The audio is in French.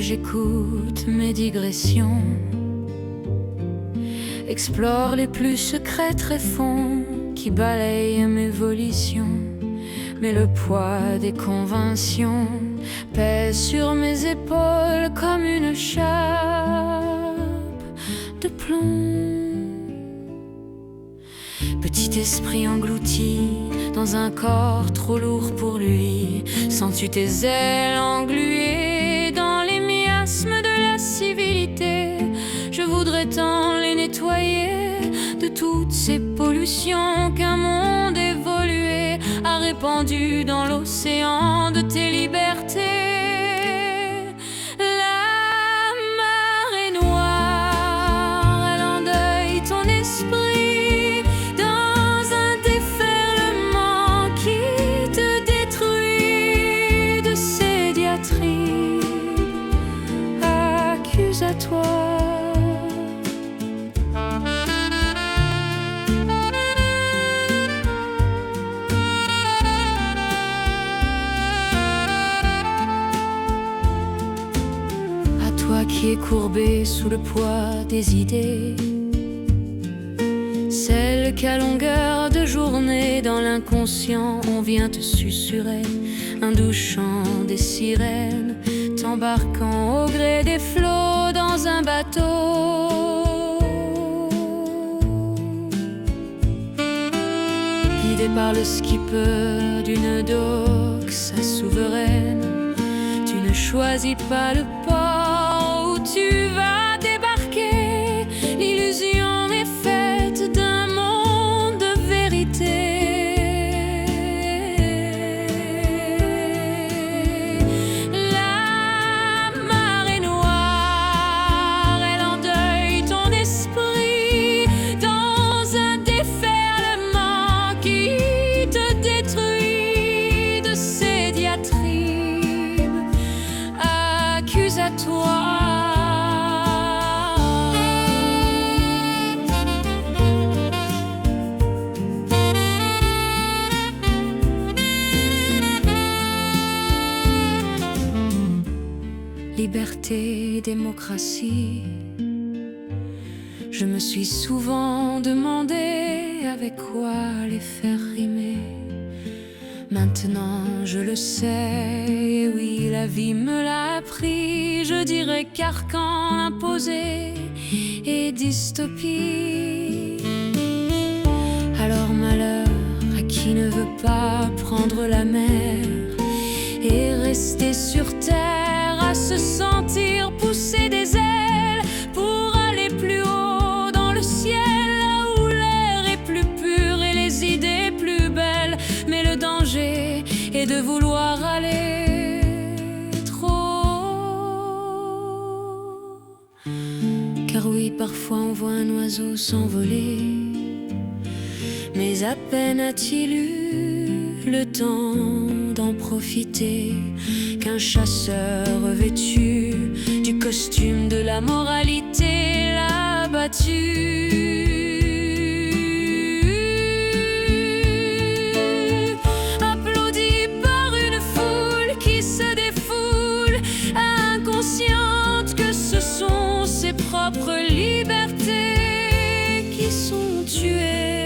j'écoute mes digressions, explore les plus secrets tréfonds qui balayent mes volitions. Mais le poids des conventions pèse sur mes épaules comme une chape de plomb. Petit esprit englouti dans un corps trop lourd pour lui, sens-tu tes ailes engluées dans les miasmes de la civilité? Je voudrais tant les nettoyer de toutes ces pollutions qu'un monde évolué a répandu dans l'océan de tes libertés. La marée noire, elle endeuille ton esprit dans un déferlement qui te détruit de ces diatribes accusatoires. Toi qui es courbé sous le poids des idées, celle qu'à longueur de journée dans l'inconscient on vient te susurrer un doux chant des sirènes, t'embarquant au gré des flots dans un bateau. Guidé par le skipper d'une doxa souveraine, tu ne choisis pas le port où tu vas débarquer. L'illusion est faite d'un monde de vérité. La marée noire, elle endeuille ton esprit dans un déferlement qui te détruit de ces diatribes accusatoires. Liberté, démocratie, je me suis souvent demandé avec quoi les faire rimer. Maintenant je le sais, et oui la vie me l'a appris. Je dirais carcan imposé et dystopie. Alors malheur à qui ne veut pas prendre la mer et rester sur terre, à se sentir pousser des ailes pour aller plus haut dans le ciel, là où l'air est plus pur et les idées plus belles. Mais le danger est de vouloir aller trop haut. Car oui, parfois on voit un oiseau s'envoler, mais à peine a-t-il eu le temps d'en profiter qu'un chasseur revêtu du costume de la moralité l'a abattu. Applaudi par une foule qui se défoule, inconsciente que ce sont ses propres libertés qui sont tuées.